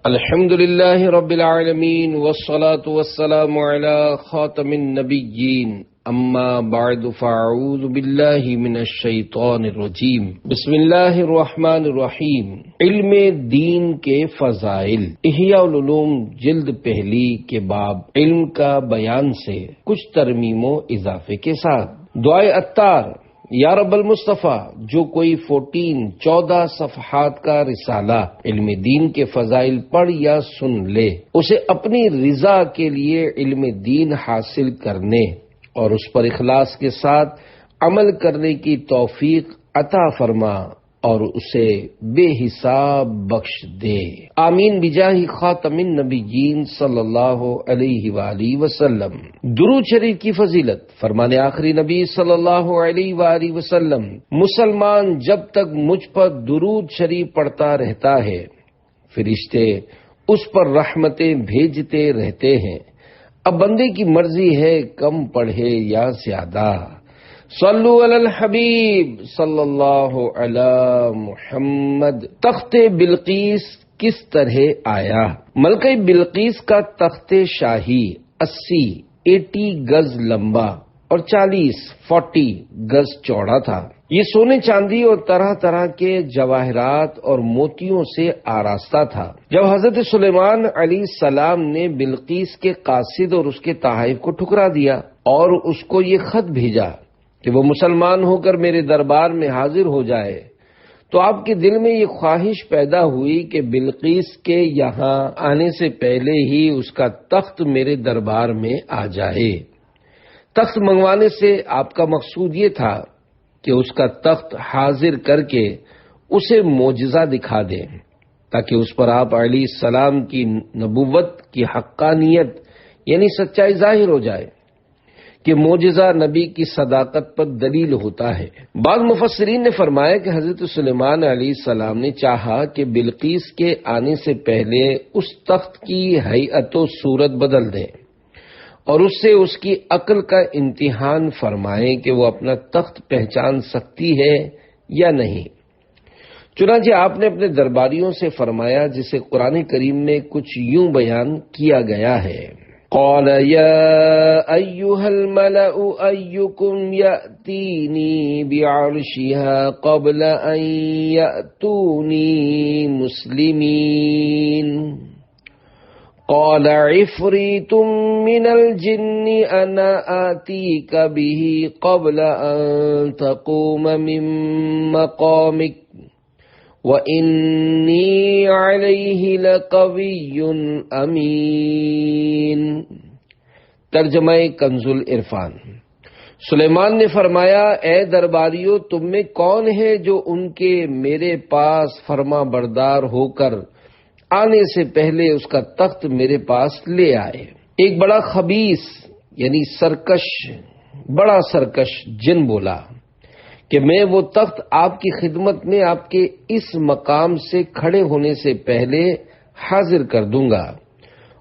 الحمد لله رب العالمين والصلاة والسلام على خاتم النبيين اما بعد فاعوذ بالله من الشیطان الرجیم بسم اللہ الرحمن الرحیم۔ علم دین کے فضائل، احیاء العلوم جلد پہلی کے باب علم کا بیان سے کچھ ترمیم و اضافے کے ساتھ دعائے عطار، یا رب المصطفیٰ، جو کوئی 14 صفحات کا رسالہ علم دین کے فضائل پڑھ یا سن لے، اسے اپنی رضا کے لیے علم دین حاصل کرنے اور اس پر اخلاص کے ساتھ عمل کرنے کی توفیق عطا فرما اور اسے بے حساب بخش دے، آمین بجاہ خاتم النبیین صلی اللہ علیہ وآلہ وسلم۔ درود شریف کی فضیلت، فرمان آخری نبی صلی اللہ علیہ وآلہ وسلم، مسلمان جب تک مجھ پر درود شریف پڑھتا رہتا ہے، فرشتے اس پر رحمتیں بھیجتے رہتے ہیں۔ اب بندے کی مرضی ہے کم پڑھے یا زیادہ۔ صلو علی الحبیب صلی اللہ علی محمد۔ تخت بلقیس کس طرح آیا؟ ملکہ بلقیس کا تخت شاہی 80 گز لمبا اور 40 گز چوڑا تھا۔ یہ سونے چاندی اور طرح طرح کے جواہرات اور موتیوں سے آراستہ تھا۔ جب حضرت سلیمان علیہ السلام نے بلقیس کے قاصد اور اس کے تحائف کو ٹھکرا دیا اور اس کو یہ خط بھیجا کہ وہ مسلمان ہو کر میرے دربار میں حاضر ہو جائے، تو آپ کے دل میں یہ خواہش پیدا ہوئی کہ بلقیس کے یہاں آنے سے پہلے ہی اس کا تخت میرے دربار میں آ جائے۔ تخت منگوانے سے آپ کا مقصود یہ تھا کہ اس کا تخت حاضر کر کے اسے معجزہ دکھا دیں، تاکہ اس پر آپ علیہ السلام کی نبوت کی حقانیت یعنی سچائی ظاہر ہو جائے کہ معجزہ نبی کی صداقت پر دلیل ہوتا ہے۔ بعض مفسرین نے فرمایا کہ حضرت سلیمان علیہ السلام نے چاہا کہ بلقیس کے آنے سے پہلے اس تخت کی ہیئت و صورت بدل دیں اور اس سے اس کی عقل کا امتحان فرمائیں کہ وہ اپنا تخت پہچان سکتی ہے یا نہیں۔ چنانچہ آپ نے اپنے درباریوں سے فرمایا، جسے قرآن کریم میں کچھ یوں بیان کیا گیا ہے: قال یا ایھا الملأ ایکم یأتینی بعرشها قبل ان یأتونی مسلمین قال عفریت من الجن انا آتیک به قبل ان تقوم من مقامک وَإِنِّي عَلَيْهِ لَقَوِيٌّ أَمِينٌ۔ ترجمہ کنز العرفان۔ سلیمان نے فرمایا، اے درباریوں، تم میں کون ہے جو ان کے میرے پاس فرما بردار ہو کر آنے سے پہلے اس کا تخت میرے پاس لے آئے؟ ایک بڑا خبیث یعنی بڑا سرکش جن بولا کہ میں وہ تخت آپ کی خدمت میں آپ کے اس مقام سے کھڑے ہونے سے پہلے حاضر کر دوں گا،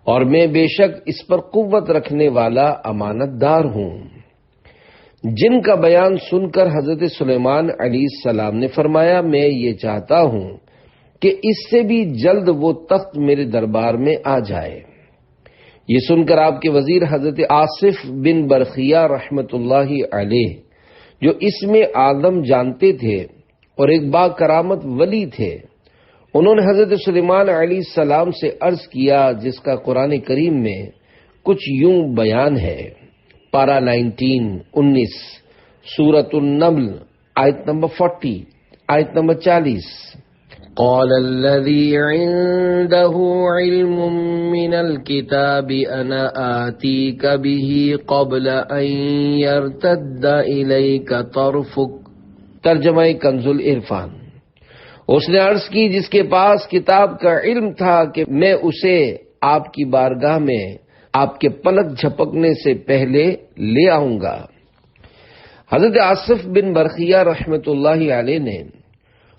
اور میں بے شک اس پر قوت رکھنے والا امانت دار ہوں۔ جن کا بیان سن کر حضرت سلیمان علیہ السلام نے فرمایا، میں یہ چاہتا ہوں کہ اس سے بھی جلد وہ تخت میرے دربار میں آ جائے۔ یہ سن کر آپ کے وزیر حضرت آصف بن برخیہ رحمت اللہ علیہ، جو اس میں آدم جانتے تھے اور ایک با کرامت ولی تھے، انہوں نے حضرت سلیمان علیہ السلام سے عرض کیا، جس کا قرآن کریم میں کچھ یوں بیان ہے۔ پارہ 19 سورۃ النمل، آیت نمبر 40، آیت نمبر 40۔ قال الذي عنده علم من الكتاب انا آتيك به قبل ان يرتد اليك طرفك۔ ترجمہ کنز العرفان۔ اس نے عرض کی، جس کے پاس کتاب کا علم تھا کہ میں اسے آپ کی بارگاہ میں آپ کے پلک جھپکنے سے پہلے لے آؤں گا۔ حضرت آصف بن برخیہ رحمت اللہ علیہ نے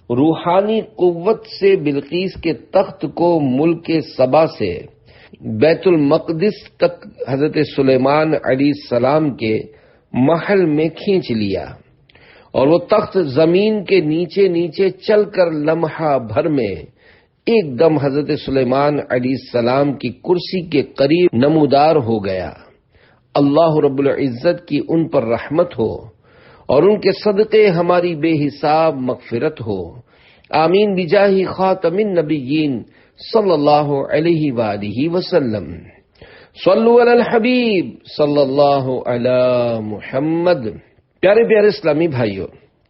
روحانی قوت سے بلقیس کے تخت کو ملک سبا سے بیت المقدس تک حضرت سلیمان علیہ السلام کے محل میں کھینچ لیا، اور وہ تخت زمین کے نیچے نیچے چل کر لمحہ بھر میں ایک دم حضرت سلیمان علیہ السلام کی کرسی کے قریب نمودار ہو گیا۔ اللہ رب العزت کی ان پر رحمت ہو اور ان کے صدقے ہماری بے حساب مغفرت ہو، آمین بجاہ خاتم النبیین صلی اللہ علیہ وآلہ وسلم۔ صلو علی الحبیب صلی اللہ علی محمد۔ پیارے پیارے اسلامی بھائیوں،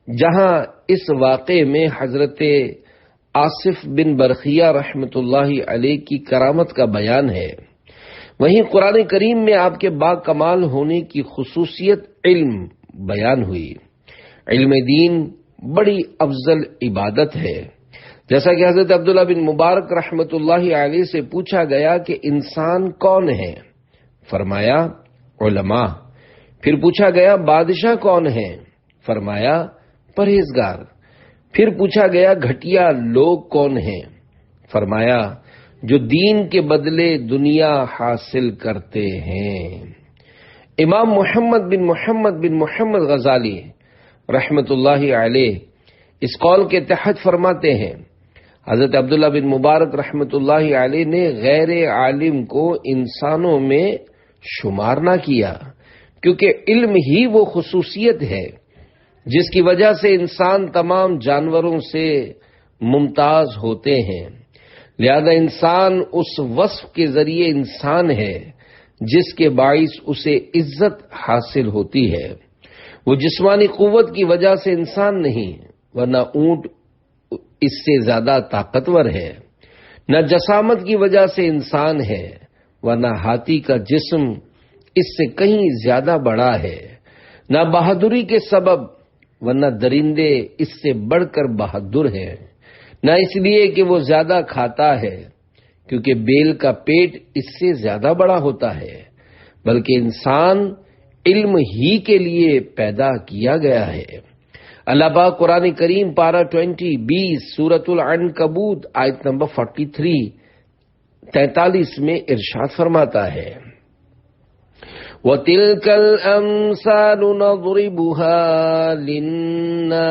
جہاں اس واقعے میں حضرت آصف بن برخیہ رحمۃ اللہ علیہ کی کرامت کا بیان ہے، وہیں قرآن کریم میں آپ کے با کمال ہونے کی خصوصیت علم بیان ہوئی۔ علم دین بڑی افضل عبادت ہے، جیسا کہ حضرت عبداللہ بن مبارک رحمۃ اللہ علیہ سے پوچھا گیا کہ انسان کون ہے؟ فرمایا علماء۔ پھر پوچھا گیا بادشاہ کون ہے؟ فرمایا پرہیزگار۔ پھر پوچھا گیا گھٹیا لوگ کون ہیں؟ فرمایا جو دین کے بدلے دنیا حاصل کرتے ہیں۔ امام محمد بن محمد غزالی رحمۃ اللہ علیہ اس قول کے تحت فرماتے ہیں، حضرت عبداللہ بن مبارک رحمۃ اللہ علیہ نے غیر عالم کو انسانوں میں شمار نہ کیا، کیونکہ علم ہی وہ خصوصیت ہے جس کی وجہ سے انسان تمام جانوروں سے ممتاز ہوتے ہیں۔ لہذا انسان اس وصف کے ذریعے انسان ہے جس کے باعث اسے عزت حاصل ہوتی ہے۔ وہ جسمانی قوت کی وجہ سے انسان نہیں، ورنہ اونٹ اس سے زیادہ طاقتور ہے، نہ جسامت کی وجہ سے انسان ہے، ورنہ ہاتھی کا جسم اس سے کہیں زیادہ بڑا ہے، نہ بہادری کے سبب، ورنہ درندے اس سے بڑھ کر بہادر ہیں، نہ اس لیے کہ وہ زیادہ کھاتا ہے کیونکہ بیل کا پیٹ اس سے زیادہ بڑا ہوتا ہے، بلکہ انسان علم ہی کے لیے پیدا کیا گیا ہے۔ اللہ پاک قرآن کریم پارہ 20 سورۃ العنکبوت آیت نمبر 43 میں ارشاد فرماتا ہے، وَتِلْكَ الْأَمْثَالُ نَضْرِبُهَا لِلنَّاسِ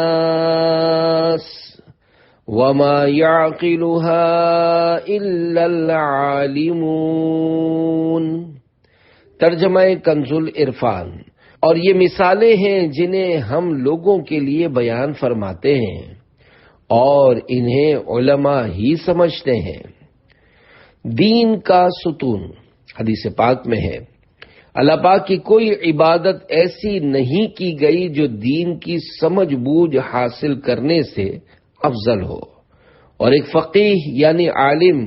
وَمَا يَعْقِلُهَا إِلَّا الْعَالِمُونَ۔ ترجمہ کنز العرفان۔ اور یہ مثالیں ہیں جنہیں ہم لوگوں کے لیے بیان فرماتے ہیں اور انہیں علماء ہی سمجھتے ہیں۔ دین کا ستون حدیث پاک میں ہے، اللہ پاک کی کوئی عبادت ایسی نہیں کی گئی جو دین کی سمجھ بوجھ حاصل کرنے سے افضل ہو، اور ایک فقیہ یعنی عالم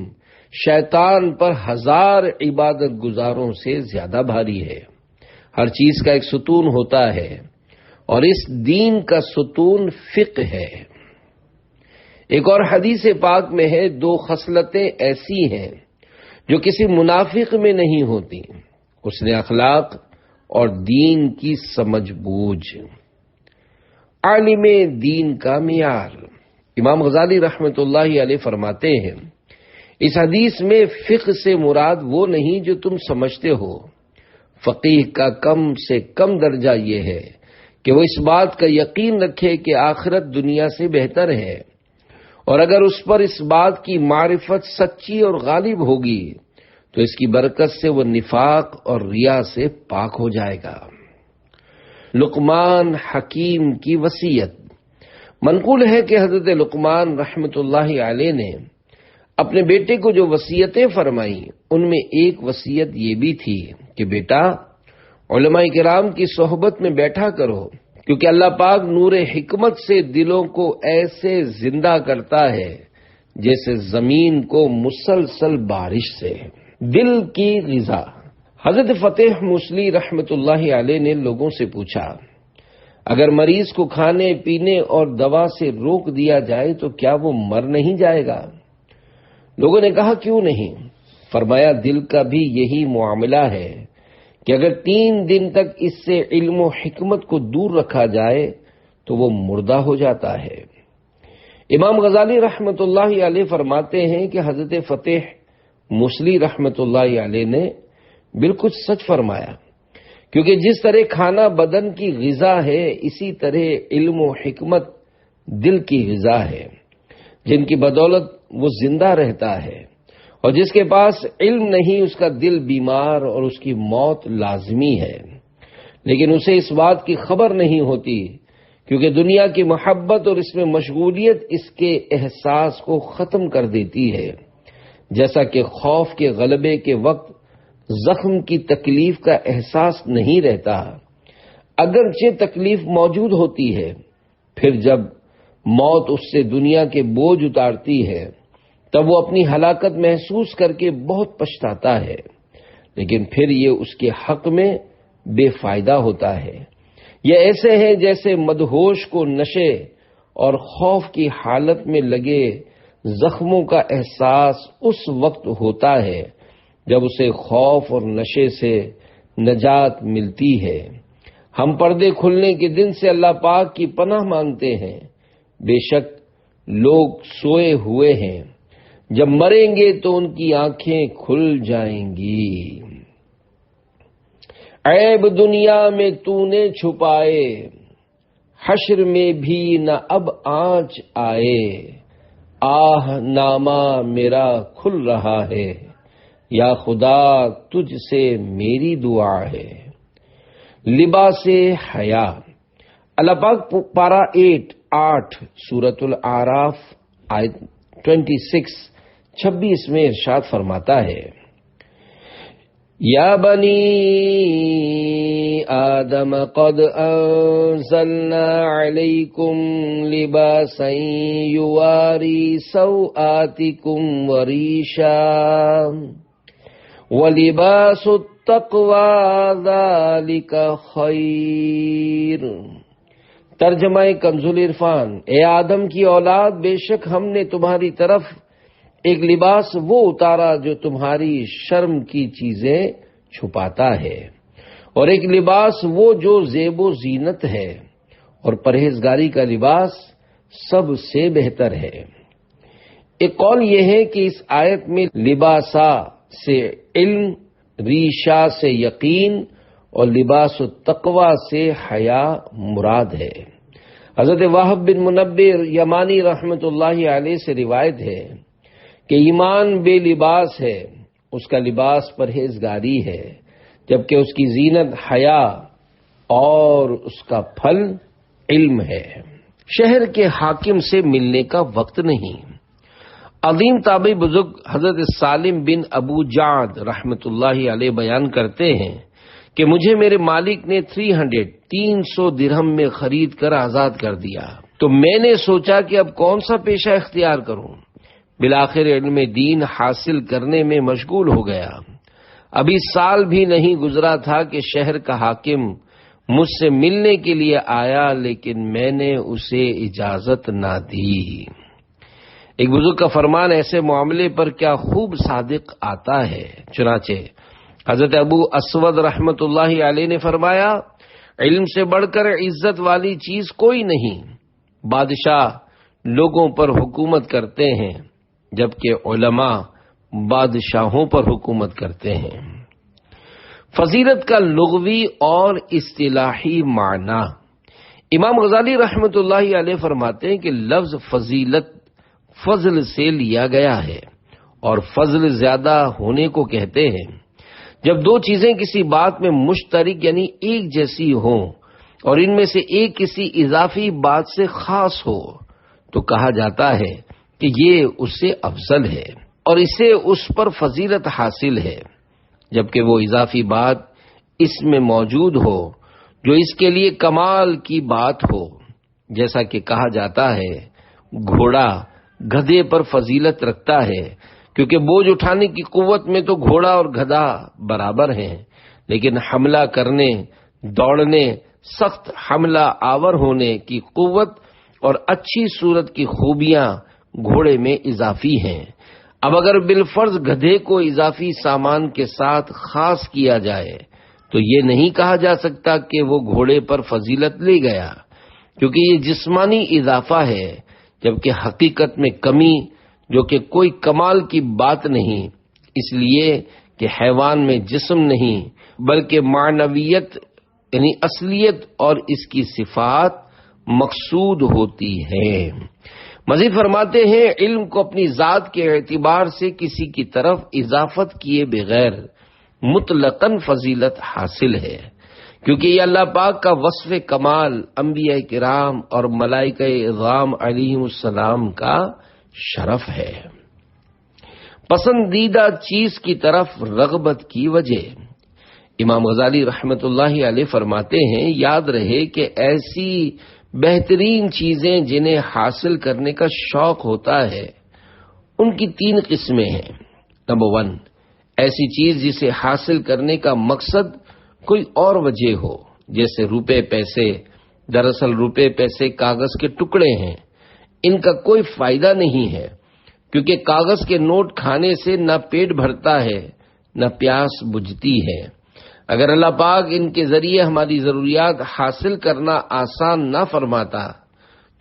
شیطان پر 1000 عبادت گزاروں سے زیادہ بھاری ہے۔ ہر چیز کا ایک ستون ہوتا ہے اور اس دین کا ستون فقہ ہے۔ ایک اور حدیث پاک میں ہے، 2 خصلتیں ایسی ہیں جو کسی منافق میں نہیں ہوتی، حسن اخلاق اور دین کی سمجھ بوجھ۔ عالم دین کا معیار۔ امام غزالی رحمۃ اللہ علیہ فرماتے ہیں، اس حدیث میں فقہ سے مراد وہ نہیں جو تم سمجھتے ہو۔ فقیہ کا کم سے کم درجہ یہ ہے کہ وہ اس بات کا یقین رکھے کہ آخرت دنیا سے بہتر ہے، اور اگر اس پر اس بات کی معرفت سچی اور غالب ہوگی تو اس کی برکت سے وہ نفاق اور ریا سے پاک ہو جائے گا۔ لقمان حکیم کی وصیت۔ منقول ہے کہ حضرت لقمان رحمۃ اللہ علیہ نے اپنے بیٹے کو جو وصیتیں فرمائیں ان میں ایک وصیت یہ بھی تھی کہ بیٹا علماء کرام کی صحبت میں بیٹھا کرو، کیونکہ اللہ پاک نور حکمت سے دلوں کو ایسے زندہ کرتا ہے جیسے زمین کو مسلسل بارش سے۔ دل کی غذا۔ حضرت فتح موصلی رحمۃ اللہ علیہ نے لوگوں سے پوچھا، اگر مریض کو کھانے پینے اور دوا سے روک دیا جائے تو کیا وہ مر نہیں جائے گا؟ لوگوں نے کہا کیوں نہیں؟ فرمایا دل کا بھی یہی معاملہ ہے کہ اگر 3 دن تک اس سے علم و حکمت کو دور رکھا جائے تو وہ مردہ ہو جاتا ہے۔ امام غزالی رحمۃ اللہ علیہ فرماتے ہیں کہ حضرت فتح موصلی رحمۃ اللہ علیہ نے بالکل سچ فرمایا، کیونکہ جس طرح کھانا بدن کی غذا ہے اسی طرح علم و حکمت دل کی غذا ہے، جن کی بدولت وہ زندہ رہتا ہے، اور جس کے پاس علم نہیں اس کا دل بیمار اور اس کی موت لازمی ہے، لیکن اسے اس بات کی خبر نہیں ہوتی کیونکہ دنیا کی محبت اور اس میں مشغولیت اس کے احساس کو ختم کر دیتی ہے، جیسا کہ خوف کے غلبے کے وقت زخم کی تکلیف کا احساس نہیں رہتا، اگرچہ تکلیف موجود ہوتی ہے، پھر جب موت اس سے دنیا کے بوجھ اتارتی ہے تب وہ اپنی ہلاکت محسوس کر کے بہت پچھتاتا ہے، لیکن پھر یہ اس کے حق میں بے فائدہ ہوتا ہے۔ یہ ایسے ہے جیسے مدہوش کو نشے اور خوف کی حالت میں لگے زخموں کا احساس اس وقت ہوتا ہے جب اسے خوف اور نشے سے نجات ملتی ہے۔ ہم پردے کھلنے کے دن سے اللہ پاک کی پناہ مانگتے ہیں، بے شک لوگ سوئے ہوئے ہیں، جب مریں گے تو ان کی آنکھیں کھل جائیں گی۔ عیب دنیا میں تو نے چھپائے، حشر میں بھی نہ اب آنچ آئے، آہ نامہ میرا کھل رہا ہے، یا خدا تجھ سے میری دعا ہے۔ لباس حیا، اللہ پاک پارہ 8 سورۃ الاعراف آیت 26 میں ارشاد فرماتا ہے، یا بنی آدم قد انزلنا علیکم لباسا یواری سوآتکم وریشا وَلِبَاسُ التَّقْوَى ذَلِكَ خَيْرٌ۔ ترجمہ کنز العرفان، اے آدم کی اولاد، بے شک ہم نے تمہاری طرف ایک لباس وہ اتارا جو تمہاری شرم کی چیزیں چھپاتا ہے، اور ایک لباس وہ جو زیب و زینت ہے، اور پرہیزگاری کا لباس سب سے بہتر ہے۔ ایک قول یہ ہے کہ اس آیت میں لباسا سے علم، ریشا سے یقین اور لباس التقوی سے حیا مراد ہے۔ حضرت وہب بن منبر یمانی رحمت اللہ علیہ سے روایت ہے کہ ایمان بے لباس ہے، اس کا لباس پرہیزگاری ہے، جبکہ اس کی زینت حیا اور اس کا پھل علم ہے۔ شہر کے حاکم سے ملنے کا وقت نہیں۔ عظیم تابعی بزرگ حضرت سالم بن ابو جعد رحمت اللہ علیہ بیان کرتے ہیں کہ مجھے میرے مالک نے 300 درہم میں خرید کر آزاد کر دیا، تو میں نے سوچا کہ اب کون سا پیشہ اختیار کروں۔ بالآخر علم دین حاصل کرنے میں مشغول ہو گیا۔ ابھی سال بھی نہیں گزرا تھا کہ شہر کا حاکم مجھ سے ملنے کے لیے آیا، لیکن میں نے اسے اجازت نہ دی۔ ایک بزرگ کا فرمان ایسے معاملے پر کیا خوب صادق آتا ہے۔ چنانچہ حضرت ابو اسود رحمت اللہ علیہ نے فرمایا، علم سے بڑھ کر عزت والی چیز کوئی نہیں۔ بادشاہ لوگوں پر حکومت کرتے ہیں، جبکہ علماء بادشاہوں پر حکومت کرتے ہیں۔ فضیلت کا لغوی اور اصطلاحی معنی، امام غزالی رحمت اللہ علیہ فرماتے ہیں کہ لفظ فضیلت فضل سے لیا گیا ہے، اور فضل زیادہ ہونے کو کہتے ہیں۔ جب دو چیزیں کسی بات میں مشترک یعنی ایک جیسی ہوں اور ان میں سے ایک کسی اضافی بات سے خاص ہو تو کہا جاتا ہے کہ یہ اس سے افضل ہے اور اسے اس پر فضیلت حاصل ہے، جبکہ وہ اضافی بات اس میں موجود ہو جو اس کے لیے کمال کی بات ہو، جیسا کہ کہا جاتا ہے گھوڑا گدھے پر فضیلت رکھتا ہے، کیونکہ بوجھ اٹھانے کی قوت میں تو گھوڑا اور گدھا برابر ہیں، لیکن حملہ کرنے، دوڑنے، سخت حملہ آور ہونے کی قوت اور اچھی صورت کی خوبیاں گھوڑے میں اضافی ہیں۔ اب اگر بالفرض گدھے کو اضافی سامان کے ساتھ خاص کیا جائے تو یہ نہیں کہا جا سکتا کہ وہ گھوڑے پر فضیلت لے گیا، کیونکہ یہ جسمانی اضافہ ہے، جبکہ حقیقت میں کمی جو کہ کوئی کمال کی بات نہیں، اس لیے کہ حیوان میں جسم نہیں بلکہ معنویت یعنی اصلیت اور اس کی صفات مقصود ہوتی ہے۔ مزید فرماتے ہیں علم کو اپنی ذات کے اعتبار سے کسی کی طرف اضافت کیے بغیر مطلقاً فضیلت حاصل ہے، کیونکہ یہ اللہ پاک کا وصف کمال انبیاء کرام اور ملائکہ اعظام علیہم السلام کا شرف ہے۔ پسندیدہ چیز کی طرف رغبت کی وجہ، امام غزالی رحمت اللہ علیہ فرماتے ہیں، یاد رہے کہ ایسی بہترین چیزیں جنہیں حاصل کرنے کا شوق ہوتا ہے ان کی 3 قسمیں ہیں۔ نمبر 1، ایسی چیز جسے حاصل کرنے کا مقصد کوئی اور وجہ ہو، جیسے روپے پیسے۔ دراصل روپے پیسے کاغذ کے ٹکڑے ہیں، ان کا کوئی فائدہ نہیں ہے، کیونکہ کاغذ کے نوٹ کھانے سے نہ پیٹ بھرتا ہے نہ پیاس بجھتی ہے۔ اگر اللہ پاک ان کے ذریعے ہماری ضروریات حاصل کرنا آسان نہ فرماتا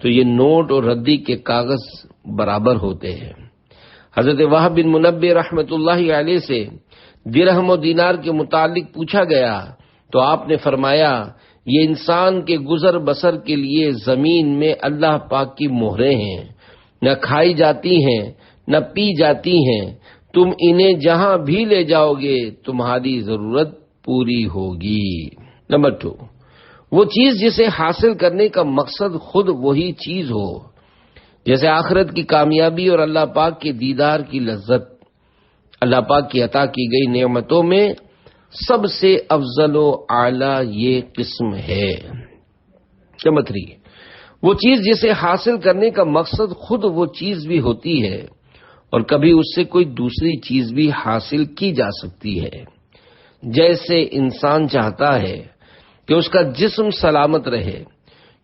تو یہ نوٹ اور ردی کے کاغذ برابر ہوتے ہیں۔ حضرت وہب بن منبہ رحمت اللہ علیہ سے درہم و دینار کے متعلق پوچھا گیا تو آپ نے فرمایا، یہ انسان کے گزر بسر کے لیے زمین میں اللہ پاک کی مہریں ہیں، نہ کھائی جاتی ہیں نہ پی جاتی ہیں، تم انہیں جہاں بھی لے جاؤ گے تمہاری ضرورت پوری ہوگی۔ نمبر 2، وہ چیز جسے حاصل کرنے کا مقصد خود وہی چیز ہو، جیسے آخرت کی کامیابی اور اللہ پاک کے دیدار کی لذت۔ اللہ پاک کی عطا کی گئی نعمتوں میں سب سے افضل و اعلیٰ یہ قسم ہے۔ نمبر 3، وہ چیز جسے حاصل کرنے کا مقصد خود وہ چیز بھی ہوتی ہے اور کبھی اس سے کوئی دوسری چیز بھی حاصل کی جا سکتی ہے، جیسے انسان چاہتا ہے کہ اس کا جسم سلامت رہے،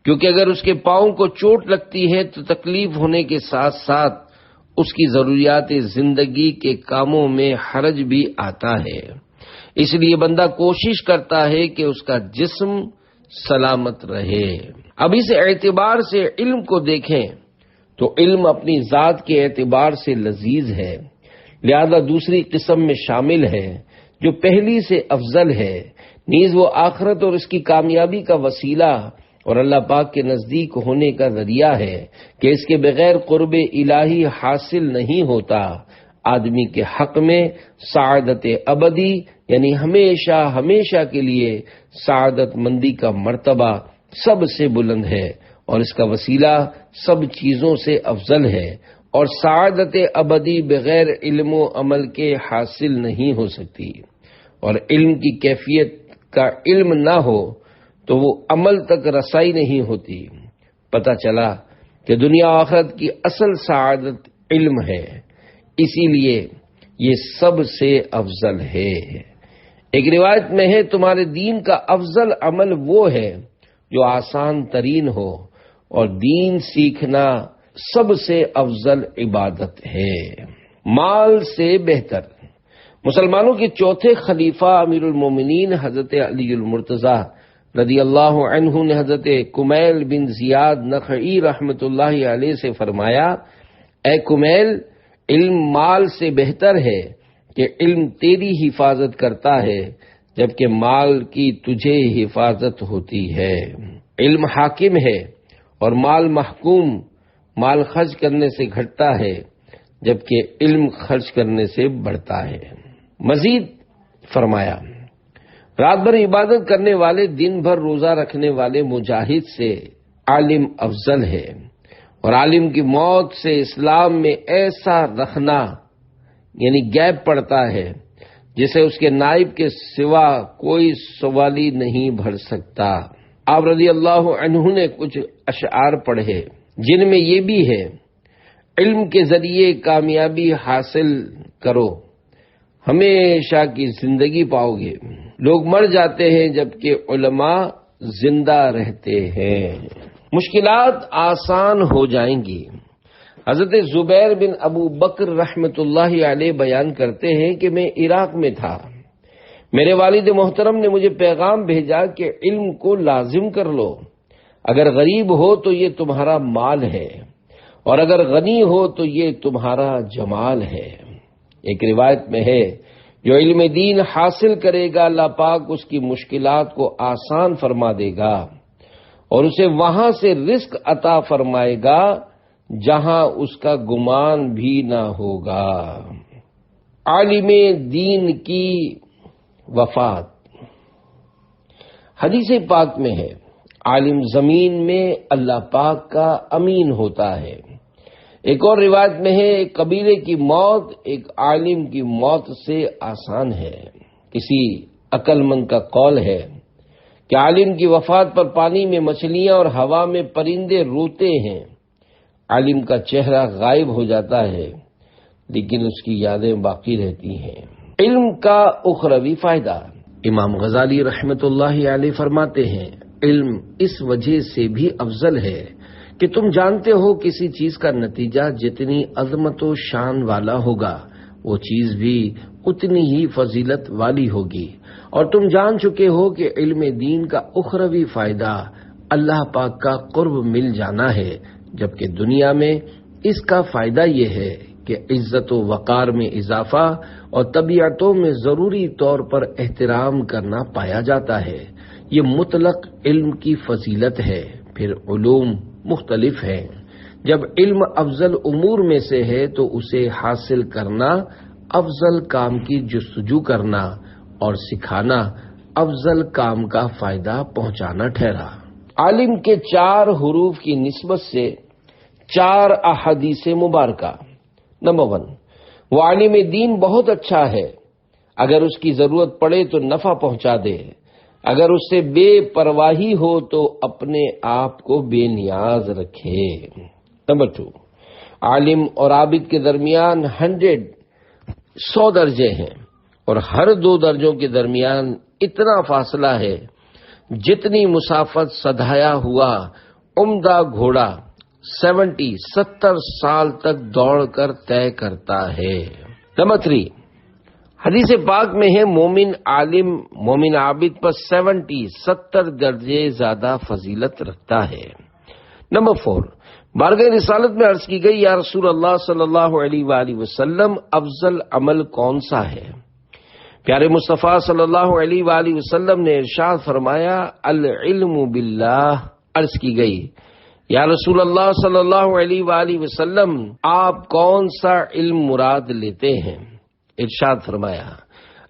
کیونکہ اگر اس کے پاؤں کو چوٹ لگتی ہے تو تکلیف ہونے کے ساتھ ساتھ اس کی ضروریات زندگی کے کاموں میں حرج بھی آتا ہے، اس لیے بندہ کوشش کرتا ہے کہ اس کا جسم سلامت رہے۔ اب اس اعتبار سے علم کو دیکھیں تو علم اپنی ذات کے اعتبار سے لذیذ ہے، لہذا دوسری قسم میں شامل ہے جو پہلی سے افضل ہے، نیز وہ آخرت اور اس کی کامیابی کا وسیلہ اور اللہ پاک کے نزدیک ہونے کا ذریعہ ہے کہ اس کے بغیر قرب الہی حاصل نہیں ہوتا۔ آدمی کے حق میں سعادت ابدی یعنی ہمیشہ ہمیشہ کے لیے سعادت مندی کا مرتبہ سب سے بلند ہے اور اس کا وسیلہ سب چیزوں سے افضل ہے، اور سعادت ابدی بغیر علم و عمل کے حاصل نہیں ہو سکتی، اور علم کی کیفیت کا علم نہ ہو تو وہ عمل تک رسائی نہیں ہوتی۔ پتہ چلا کہ دنیا و آخرت کی اصل سعادت علم ہے، اسی لیے یہ سب سے افضل ہے۔ ایک روایت میں ہے، تمہارے دین کا افضل عمل وہ ہے جو آسان ترین ہو، اور دین سیکھنا سب سے افضل عبادت ہے۔ مال سے بہتر۔ مسلمانوں کے چوتھے خلیفہ امیر المومنین حضرت علی المرتضیٰ رضی اللہ عنہ نے حضرت کمیل بن زیاد نخعی رحمت اللہ علیہ سے فرمایا، اے کمیل، علم مال سے بہتر ہے کہ علم تیری حفاظت کرتا ہے جبکہ مال کی تجھے حفاظت ہوتی ہے۔ علم حاکم ہے اور مال محکوم، مال خرچ کرنے سے گھٹتا ہے جبکہ علم خرچ کرنے سے بڑھتا ہے۔ مزید فرمایا، رات بھر عبادت کرنے والے دن بھر روزہ رکھنے والے مجاہد سے عالم افضل ہے، اور عالم کی موت سے اسلام میں ایسا رکھنا یعنی گیپ پڑتا ہے جسے اس کے نائب کے سوا کوئی سوالی نہیں بھر سکتا۔ آپ رضی اللہ عنہ نے کچھ اشعار پڑھے جن میں یہ بھی ہے، علم کے ذریعے کامیابی حاصل کرو، ہمیشہ کی زندگی پاؤ گے۔ لوگ مر جاتے ہیں جبکہ علماء زندہ رہتے ہیں۔ مشکلات آسان ہو جائیں گی۔ حضرت زبیر بن ابو بکر رحمت اللہ علیہ بیان کرتے ہیں کہ میں عراق میں تھا، میرے والد محترم نے مجھے پیغام بھیجا کہ علم کو لازم کر لو، اگر غریب ہو تو یہ تمہارا مال ہے، اور اگر غنی ہو تو یہ تمہارا جمال ہے۔ ایک روایت میں ہے، جو علم دین حاصل کرے گا اللہ پاک اس کی مشکلات کو آسان فرما دے گا اور اسے وہاں سے رزق عطا فرمائے گا جہاں اس کا گمان بھی نہ ہوگا۔ عالم دین کی وفات، حدیث پاک میں ہے عالم زمین میں اللہ پاک کا امین ہوتا ہے۔ ایک اور روایت میں ہے ایک قبیلے کی موت ایک عالم کی موت سے آسان ہے۔ کسی عقل مند کا قول ہے کہ عالم کی وفات پر پانی میں مچھلیاں اور ہوا میں پرندے روتے ہیں۔ عالم کا چہرہ غائب ہو جاتا ہے لیکن اس کی یادیں باقی رہتی ہیں۔ علم کا اخروی فائدہ، امام غزالی رحمت اللہ علیہ فرماتے ہیں علم اس وجہ سے بھی افضل ہے کہ تم جانتے ہو کسی چیز کا نتیجہ جتنی عظمت و شان والا ہوگا وہ چیز بھی اتنی ہی فضیلت والی ہوگی، اور تم جان چکے ہو کہ علم دین کا اخروی فائدہ اللہ پاک کا قرب مل جانا ہے، جبکہ دنیا میں اس کا فائدہ یہ ہے کہ عزت و وقار میں اضافہ اور طبیعتوں میں ضروری طور پر احترام کرنا پایا جاتا ہے۔ یہ مطلق علم کی فضیلت ہے۔ پھر علوم مختلف ہیں، جب علم افضل امور میں سے ہے تو اسے حاصل کرنا افضل کام کی جستجو کرنا اور سکھانا افضل کام کا فائدہ پہنچانا ٹھہرا۔ عالم کے 4 حروف کی نسبت سے 4 احادیث مبارکہ۔ نمبر 1، وہ عالم دین بہت اچھا ہے، اگر اس کی ضرورت پڑے تو نفع پہنچا دے، اگر اس سے بے پرواہی ہو تو اپنے آپ کو بے نیاز رکھے۔ نمبر 2، عالم اور عابد کے درمیان 100 درجے ہیں اور ہر 2 درجوں کے درمیان اتنا فاصلہ ہے جتنی مسافت سدھایا ہوا عمدہ گھوڑا 70 سال تک دوڑ کر طے کرتا ہے۔ نمبر 3، حدیث پاک میں ہے مومن عالم مومن عابد پر 70 درجے زیادہ فضیلت رکھتا ہے۔ نمبر 4، بارگاہ رسالت میں عرض کی گئی یا رسول اللہ صلی اللہ علیہ وآلہ وسلم افضل عمل کون سا ہے؟ پیارے مصطفیٰ صلی اللہ علیہ وآلہ وسلم نے ارشاد فرمایا العلم باللہ۔ عرض کی گئی یا رسول اللہ صلی اللہ علیہ وآلہ وسلم آپ کون سا علم مراد لیتے ہیں؟ ارشاد فرمایا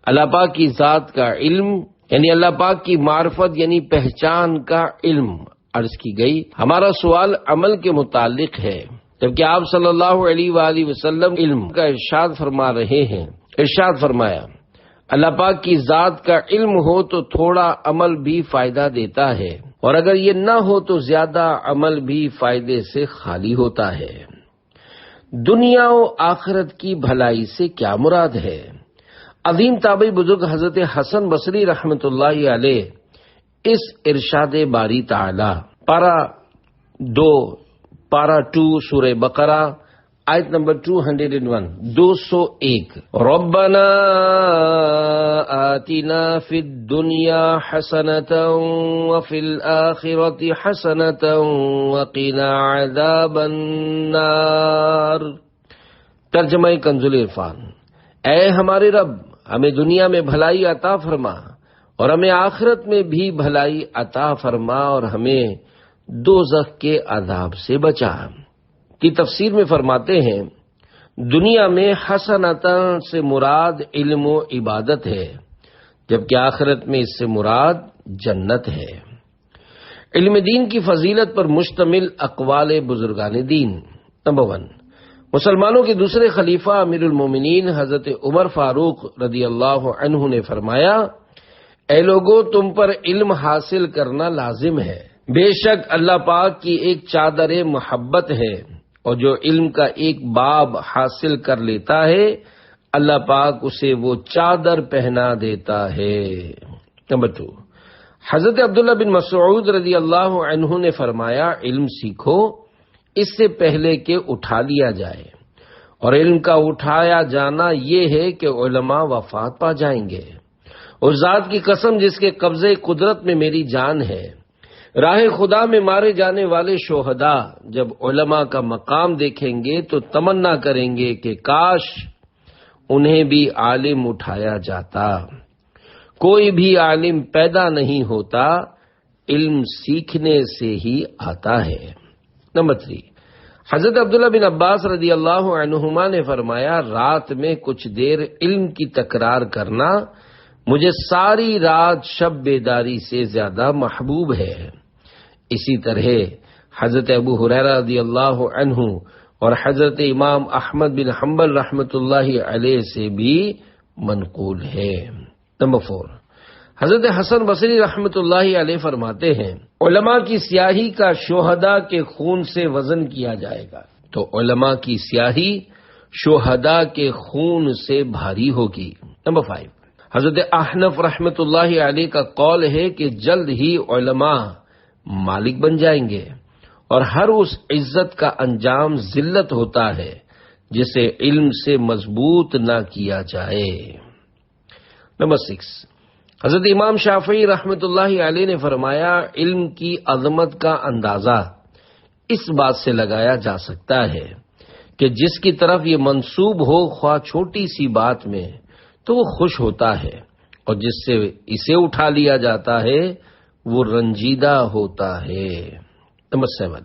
اللہ پاک کی ذات کا علم، یعنی اللہ پاک کی معرفت یعنی پہچان کا علم۔ عرض کی گئی ہمارا سوال عمل کے متعلق ہے، جبکہ آپ صلی اللہ علیہ وآلہ وسلم علم کا ارشاد فرما رہے ہیں۔ ارشاد فرمایا اللہ پاک کی ذات کا علم ہو تو تھوڑا عمل بھی فائدہ دیتا ہے، اور اگر یہ نہ ہو تو زیادہ عمل بھی فائدے سے خالی ہوتا ہے۔ دنیا و آخرت کی بھلائی سے کیا مراد ہے؟ عظیم تابعی بزرگ حضرت حسن بصری رحمت اللہ علیہ اس ارشاد باری تعالی پارہ 2 سورہ بقرہ آیت نمبر 201 ربنا آتنا فی الدنیا حسنة وفی الآخرة حسنة وقنا عذاب النار۔ ترجمہ کنز العرفان، اے ہمارے رب ہمیں دنیا میں بھلائی عطا فرما اور ہمیں آخرت میں بھی بھلائی عطا فرما اور ہمیں دوزخ کے عذاب سے بچا۔ کی تفسیر میں فرماتے ہیں دنیا میں حسنتاً سے مراد علم و عبادت ہے، جبکہ آخرت میں اس سے مراد جنت ہے۔ علم دین کی فضیلت پر مشتمل اقوال بزرگان دین۔ نمبر 1، مسلمانوں کے دوسرے خلیفہ امیر المومنین حضرت عمر فاروق رضی اللہ عنہ نے فرمایا اے لوگو تم پر علم حاصل کرنا لازم ہے، بے شک اللہ پاک کی ایک چادر محبت ہے، اور جو علم کا ایک باب حاصل کر لیتا ہے اللہ پاک اسے وہ چادر پہنا دیتا ہے۔ نمبر 2، حضرت عبداللہ بن مسعود رضی اللہ عنہ نے فرمایا علم سیکھو اس سے پہلے کہ اٹھا لیا جائے، اور علم کا اٹھایا جانا یہ ہے کہ علماء وفات پا جائیں گے۔ اس ذات کی قسم جس کے قبضے قدرت میں میری جان ہے، راہ خدا میں مارے جانے والے شہداء جب علماء کا مقام دیکھیں گے تو تمنا کریں گے کہ کاش انہیں بھی عالم اٹھایا جاتا۔ کوئی بھی عالم پیدا نہیں ہوتا، علم سیکھنے سے ہی آتا ہے۔ نمبر 3، حضرت عبداللہ بن عباس رضی اللہ عنہما نے فرمایا، رات میں کچھ دیر علم کی تکرار کرنا مجھے ساری رات شب بیداری سے زیادہ محبوب ہے۔ اسی طرح حضرت ابو ہریرہ رضی اللہ عنہ اور حضرت امام احمد بن حنبل رحمۃ اللہ علیہ سے بھی منقول ہے۔ نمبر 4، حضرت حسن بصری رحمۃ اللہ علیہ فرماتے ہیں، علماء کی سیاہی کا شہداء کے خون سے وزن کیا جائے گا، تو علماء کی سیاہی شہداء کے خون سے بھاری ہوگی۔ نمبر 5، حضرت احنف رحمۃ اللہ علیہ کا قول ہے کہ جلد ہی علماء مالک بن جائیں گے، اور ہر اس عزت کا انجام ذلت ہوتا ہے جسے علم سے مضبوط نہ کیا جائے۔ نمبر 6، حضرت امام شافعی رحمۃ اللہ علیہ نے فرمایا، علم کی عظمت کا اندازہ اس بات سے لگایا جا سکتا ہے کہ جس کی طرف یہ منسوب ہو، خواہ چھوٹی سی بات میں، تو وہ خوش ہوتا ہے، اور جس سے اسے اٹھا لیا جاتا ہے وہ رنجیدہ ہوتا ہے۔ نمبر 7،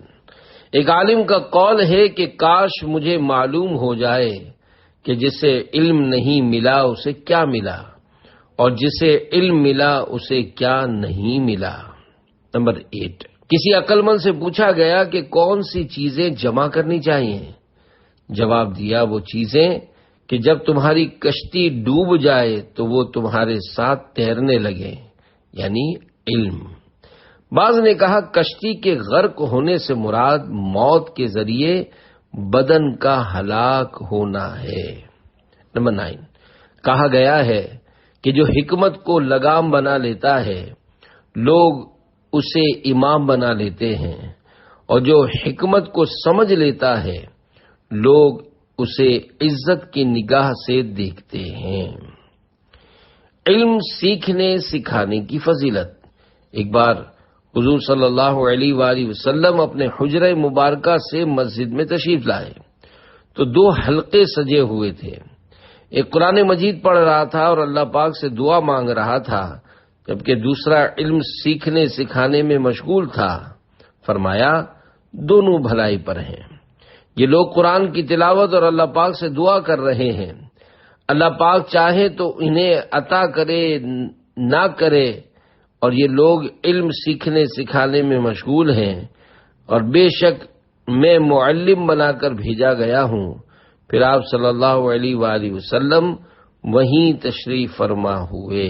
ایک عالم کا قول ہے کہ کاش مجھے معلوم ہو جائے کہ جسے علم نہیں ملا اسے کیا ملا، اور جسے علم ملا اسے کیا نہیں ملا۔ نمبر 8، کسی عقل مند سے پوچھا گیا کہ کون سی چیزیں جمع کرنی چاہیے؟ جواب دیا، وہ چیزیں کہ جب تمہاری کشتی ڈوب جائے تو وہ تمہارے ساتھ تیرنے لگے، یعنی علم۔ بعض نے کہا کشتی کے غرق ہونے سے مراد موت کے ذریعے بدن کا ہلاک ہونا ہے۔ نمبر 9، کہا گیا ہے کہ جو حکمت کو لگام بنا لیتا ہے لوگ اسے امام بنا لیتے ہیں، اور جو حکمت کو سمجھ لیتا ہے لوگ اسے عزت کی نگاہ سے دیکھتے ہیں۔ علم سیکھنے سکھانے کی فضیلت۔ ایک بار حضور صلی اللہ علیہ وآلہ وسلم اپنے حجرہ مبارکہ سے مسجد میں تشریف لائے تو 2 حلقے سجے ہوئے تھے، ایک قرآن مجید پڑھ رہا تھا اور اللہ پاک سے دعا مانگ رہا تھا، جبکہ دوسرا علم سیکھنے سکھانے میں مشغول تھا۔ فرمایا، دونوں بھلائی پر ہیں، یہ لوگ قرآن کی تلاوت اور اللہ پاک سے دعا کر رہے ہیں، اللہ پاک چاہے تو انہیں عطا کرے نہ کرے، اور یہ لوگ علم سیکھنے سکھانے میں مشغول ہیں، اور بے شک میں معلم بنا کر بھیجا گیا ہوں۔ پھر آپ صلی اللہ علیہ وآلہ وسلم وہیں تشریف فرما ہوئے۔